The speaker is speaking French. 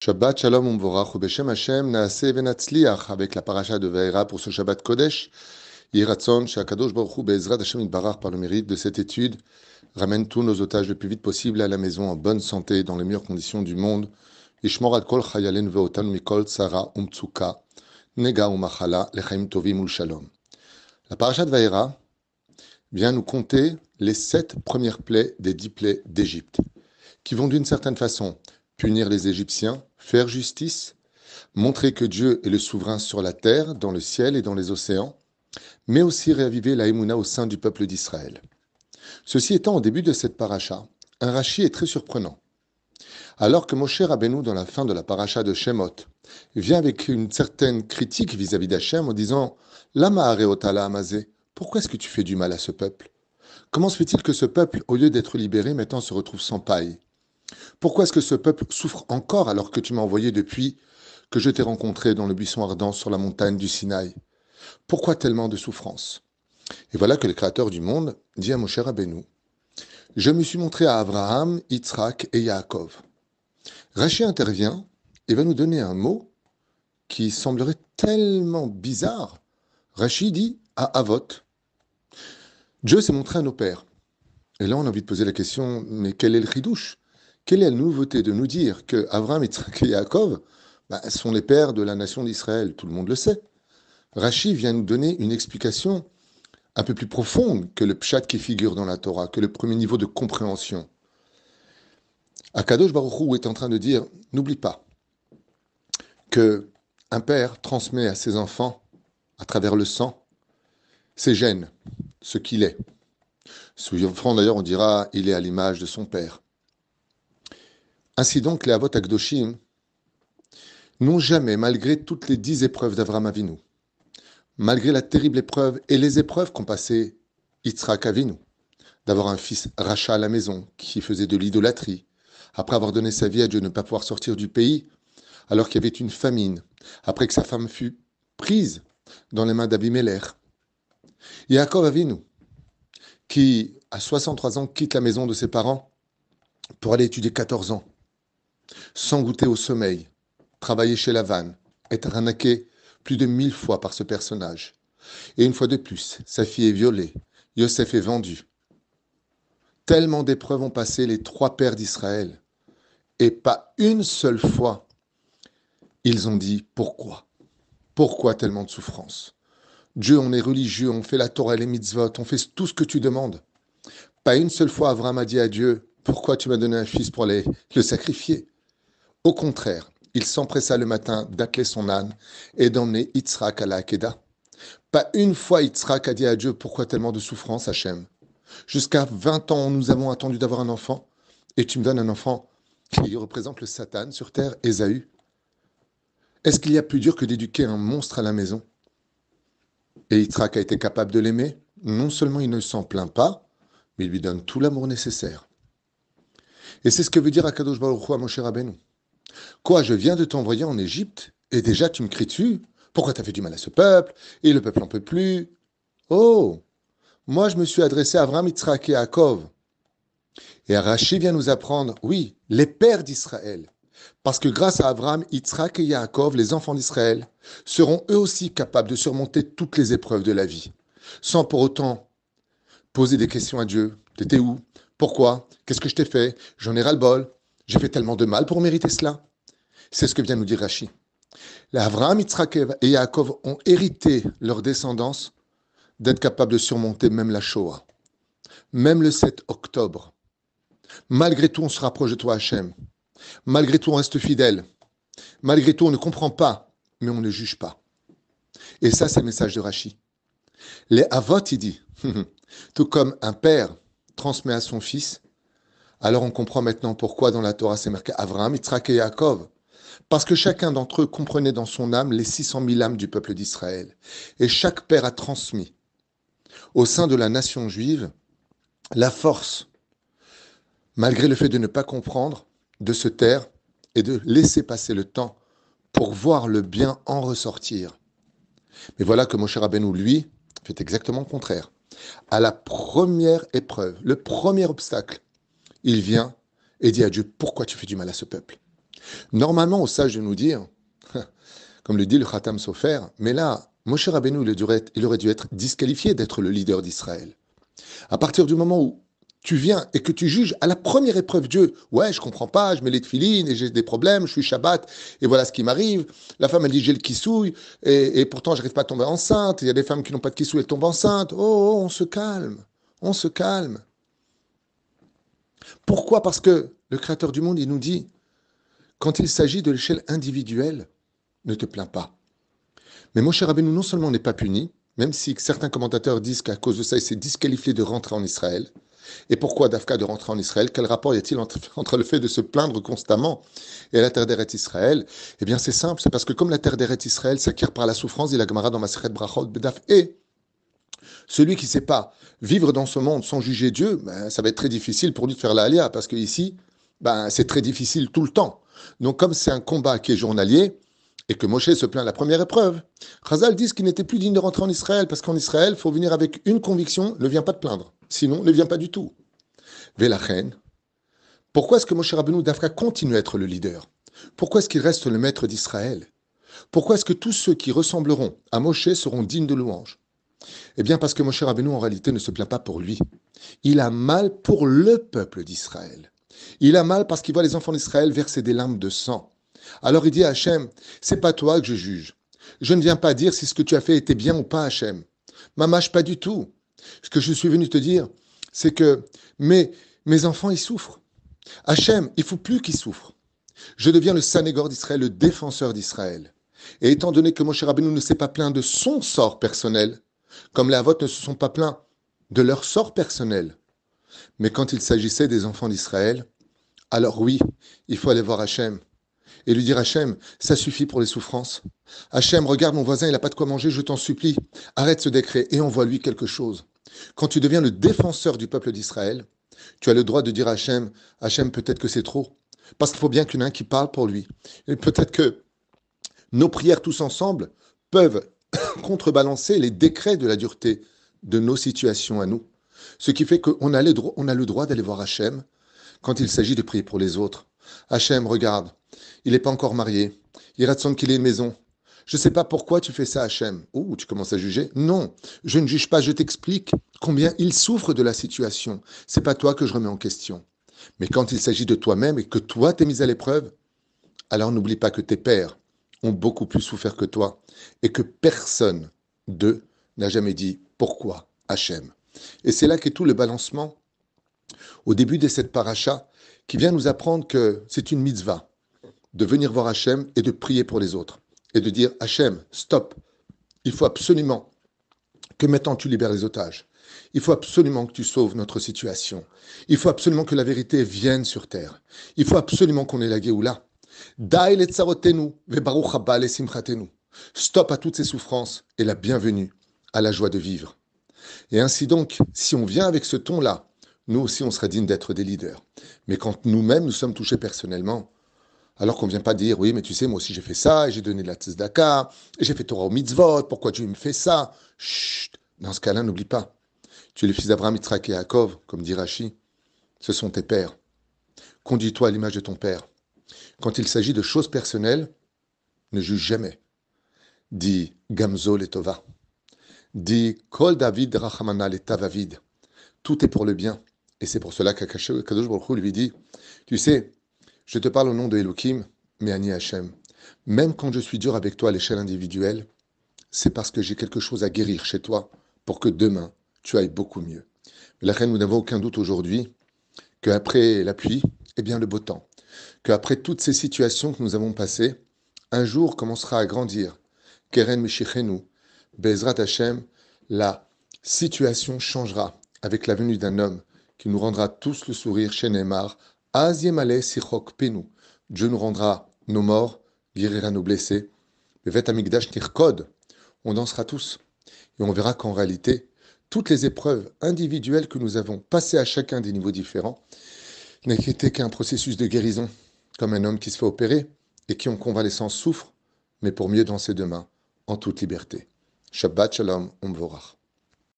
Shabbat Shalom Umvorach Beshem Hashem Naaseh Venatzliach avec la paracha de Vaera pour ce Shabbat Kodesh. Yiratzon Shakadosh Baruch Hu Be'ezrat Hashem Yitbarach par le mérite de cette étude ramène tous nos otages le plus vite possible à la maison en bonne santé dans les meilleures conditions du monde. Yishmor ad kol chayalen ve'otan mikol tzara umtsuka nega umachala lechaim tovim ulshalom. La paracha de Vaera vient nous conter les 7 premières plaies des 10 plaies d'Égypte qui vont d'une certaine façon punir les Égyptiens, faire justice, montrer que Dieu est le souverain sur la terre, dans le ciel et dans les océans, mais aussi réaviver la Emouna au sein du peuple d'Israël. Ceci étant, au début de cette paracha, un rachi est très surprenant. Alors que Moshe Rabbeinu, dans la fin de la paracha de Shemot, vient avec une certaine critique vis-à-vis d'Hachem en disant « Lama areotala amazé, pourquoi est-ce que tu fais du mal à ce peuple? Comment se fait-il que ce peuple, au lieu d'être libéré, maintenant se retrouve sans paille? Pourquoi est-ce que ce peuple souffre encore alors que tu m'as envoyé depuis que je t'ai rencontré dans le buisson ardent sur la montagne du Sinaï? Pourquoi tellement de souffrance? Et voilà que le Créateur du monde dit à Moshe Rabbeinu, je me suis montré à Abraham, Yitzhak et Yaakov. Rachi intervient et va nous donner un mot qui semblerait tellement bizarre. Rachi dit à Avot, Dieu s'est montré à nos pères. Et là on a envie de poser la question, mais quel est le chidouche? Quelle est la nouveauté de nous dire que Abraham, Yitzhak et Yaakov sont les pères de la nation d'Israël? Tout le monde le sait. Rachi vient nous donner une explication un peu plus profonde que le pshat qui figure dans la Torah, que le premier niveau de compréhension. Akadosh Baruch Hu est en train de dire, n'oublie pas que un père transmet à ses enfants, à travers le sang, ses gènes, ce qu'il est. Souvent d'ailleurs on dira, il est à l'image de son père. Ainsi donc, les Avot Akdoshim n'ont jamais, malgré toutes les 10 épreuves d'Avraham Avinu, malgré la terrible épreuve et les épreuves qu'ont passé Yitzhak Avinu, d'avoir un fils rachat à la maison qui faisait de l'idolâtrie, après avoir donné sa vie à Dieu, ne pas pouvoir sortir du pays, alors qu'il y avait une famine, après que sa femme fut prise dans les mains d'Abimelech. Yaakov Avinu, qui à 63 ans quitte la maison de ses parents pour aller étudier 14 ans, sans goûter au sommeil, travailler chez Lavan, être arnaqué plus de 1000 fois par ce personnage. Et une fois de plus, sa fille est violée, Yosef est vendu. Tellement d'épreuves ont passé les 3 pères d'Israël. Et pas une seule fois, ils ont dit pourquoi? Pourquoi tellement de souffrance? Dieu, on est religieux, on fait la Torah et les mitzvot, on fait tout ce que tu demandes. Pas une seule fois, Abraham a dit à Dieu, pourquoi tu m'as donné un fils pour le sacrifier? Au contraire, il s'empressa le matin d'atteler son âne et d'emmener Yitzhak à la Hakeda. Pas une fois Yitzhak a dit à Dieu, pourquoi tellement de souffrance, Hachem? Jusqu'à 20 ans, nous avons attendu d'avoir un enfant, et tu me donnes un enfant qui représente le Satan sur terre, Ésaü. Est-ce qu'il y a plus dur que d'éduquer un monstre à la maison? Et Yitzhak a été capable de l'aimer. Non seulement il ne s'en plaint pas, mais il lui donne tout l'amour nécessaire. Et c'est ce que veut dire Akadosh Baruch Hu à Moshe Rabbeinu. Quoi, je viens de t'envoyer en Égypte, et déjà tu me cries dessus? Pourquoi tu as fait du mal à ce peuple? Et le peuple n'en peut plus. Oh, moi je me suis adressé à Abraham, Yitzhak et Yaakov. Et Rachi vient nous apprendre, oui, les pères d'Israël. Parce que grâce à Abraham, Yitzhak et Yaakov, les enfants d'Israël, seront eux aussi capables de surmonter toutes les épreuves de la vie, sans pour autant poser des questions à Dieu. T'étais où? Pourquoi? Qu'est-ce que je t'ai fait? J'en ai ras-le-bol. J'ai fait tellement de mal pour mériter cela. C'est ce que vient nous dire Rachi. Les Abraham, Yitzhak et Yaakov ont hérité leur descendance d'être capables de surmonter même la Shoah, même le 7 octobre. Malgré tout, on se rapproche de toi, Hachem. Malgré tout, on reste fidèle. Malgré tout, on ne comprend pas, mais on ne juge pas. Et ça, c'est le message de Rachi. Les Avot, il dit, tout comme un père transmet à son fils, alors on comprend maintenant pourquoi dans la Torah c'est marqué Abraham, Yitzhak et Yaakov. Parce que chacun d'entre eux comprenait dans son âme les 600 000 âmes du peuple d'Israël. Et chaque père a transmis au sein de la nation juive la force, malgré le fait de ne pas comprendre, de se taire et de laisser passer le temps pour voir le bien en ressortir. Mais voilà que Moshe Rabbeinu, lui, fait exactement le contraire. À la première épreuve, le premier obstacle, il vient et dit à Dieu, pourquoi tu fais du mal à ce peuple? Normalement, au sage de nous dire, comme le dit le Khatam Sofer, mais là, Moshe Rabbeinu, il aurait dû être disqualifié d'être le leader d'Israël. À partir du moment où tu viens et que tu juges à la première épreuve Dieu, ouais, je comprends pas, je mets les tefilines et j'ai des problèmes, je suis Shabbat et voilà ce qui m'arrive. La femme, elle dit j'ai le kissouille et pourtant j'arrive pas à tomber enceinte. Il y a des femmes qui n'ont pas de kissouille, elles tombent enceintes. Oh, on se calme, on se calme. Pourquoi? Parce que le Créateur du monde, il nous dit, quand il s'agit de l'échelle individuelle, ne te plains pas. Mais Moshe Rabbeinu, non seulement n'est pas puni, même si certains commentateurs disent qu'à cause de ça, il s'est disqualifié de rentrer en Israël. Et pourquoi Dafka de rentrer en Israël? Quel rapport y a-t-il entre le fait de se plaindre constamment et la terre d'Eretz Israël? Eh bien, c'est simple, c'est parce que comme la terre d'Eretz Israël s'acquiert par la souffrance, dit la Gemara dans Masechet Brachot Bedaf, et celui qui ne sait pas vivre dans ce monde sans juger Dieu, ben, ça va être très difficile pour lui de faire la alia, parce qu'ici, ben, c'est très difficile tout le temps. Donc, comme c'est un combat qui est journalier, et que Moshe se plaint à la première épreuve, Chazal dit qu'il n'était plus digne de rentrer en Israël, parce qu'en Israël, il faut venir avec une conviction, ne viens pas te plaindre. Sinon, ne viens pas du tout. Vélachen, pourquoi est-ce que Moshe Rabbeinu Dafka continue à être le leader? Pourquoi est-ce qu'il reste le maître d'Israël? Pourquoi est-ce que tous ceux qui ressembleront à Moshe seront dignes de louange? Eh bien, parce que Moshe Rabbeinu, en réalité, ne se plaint pas pour lui. Il a mal pour le peuple d'Israël. Il a mal parce qu'il voit les enfants d'Israël verser des larmes de sang. Alors il dit à Hachem, c'est pas toi que je juge. Je ne viens pas dire si ce que tu as fait était bien ou pas, Hachem. Mamache, pas du tout. Ce que je suis venu te dire, c'est que mes enfants, ils souffrent. Hachem, il ne faut plus qu'ils souffrent. Je deviens le Sanégor d'Israël, le défenseur d'Israël. Et étant donné que Moshe Rabbeinu ne s'est pas plaint de son sort personnel, comme les Havot ne se sont pas plaints de leur sort personnel, mais quand il s'agissait des enfants d'Israël, alors oui, il faut aller voir Hachem et lui dire Hachem, ça suffit pour les souffrances. Hachem, regarde mon voisin, il n'a pas de quoi manger, je t'en supplie, arrête ce décret et envoie-lui quelque chose. Quand tu deviens le défenseur du peuple d'Israël, tu as le droit de dire à Hachem, Hachem, peut-être que c'est trop, parce qu'il faut bien qu'il y en ait un qui parle pour lui. Et peut-être que nos prières tous ensemble peuvent contrebalancer les décrets de la dureté de nos situations à nous. Ce qui fait qu'on a le droit d'aller voir Hachem quand il s'agit de prier pour les autres. Hachem, regarde, il n'est pas encore marié, il reste qu'il ait une maison. Je ne sais pas pourquoi tu fais ça, Hachem. Ouh, tu commences à juger? Non, je ne juge pas, je t'explique combien il souffre de la situation. C'est pas toi que je remets en question. Mais quand il s'agit de toi-même et que toi t'es mis à l'épreuve, alors n'oublie pas que tes pères ont beaucoup plus souffert que toi et que personne d'eux n'a jamais dit pourquoi Hachem. Et c'est là qu'est tout le balancement au début de cette paracha qui vient nous apprendre que c'est une mitzvah de venir voir Hachem et de prier pour les autres et de dire Hachem, stop, il faut absolument que maintenant tu libères les otages. Il faut absolument que tu sauves notre situation. Il faut absolument que la vérité vienne sur terre. Il faut absolument qu'on ait la Géoula. Stop à toutes ces souffrances et la bienvenue à la joie de vivre. Et ainsi donc, si on vient avec ce ton-là, nous aussi on sera digne d'être des leaders. Mais quand nous-mêmes nous sommes touchés personnellement, alors qu'on ne vient pas dire, oui, mais tu sais, moi aussi j'ai fait ça, et j'ai donné de la tzedaka, et j'ai fait Torah au mitzvot, pourquoi Dieu me fait ça? Chut, dans ce cas-là, n'oublie pas. Tu es le fils d'Abraham, Yitzhak et Yaakov, comme dit Rashi. Ce sont tes pères. Conduis-toi à l'image de ton père. Quand il s'agit de choses personnelles, ne juge jamais. Dis Gamzo le Tova. Dis Kol David Rachamana le Tavavid. Tout est pour le bien. Et c'est pour cela qu'Akadosh Baruch Hu lui dit, tu sais, je te parle au nom de Elohim, mais Ani Hashem. Même quand je suis dur avec toi à l'échelle individuelle, c'est parce que j'ai quelque chose à guérir chez toi pour que demain, tu ailles beaucoup mieux. La reine, nous n'avons aucun doute aujourd'hui qu'après la pluie, eh bien le beau temps. Qu'après toutes ces situations que nous avons passées, un jour commencera à grandir. Keren Mishichenu, Bezrat Hashem, la situation changera avec la venue d'un homme qui nous rendra tous le sourire chez Neymar. Az Yemale Sichok Penu. Dieu nous rendra nos morts, guérira nos blessés. Bevet Amigdash Nirkod. On dansera tous. Et on verra qu'en réalité, toutes les épreuves individuelles que nous avons passées à chacun des niveaux différents n'étaient qu'un processus de guérison, comme un homme qui se fait opérer et qui en convalescence souffre, mais pour mieux danser demain, en toute liberté. Shabbat Shalom, Umvorach.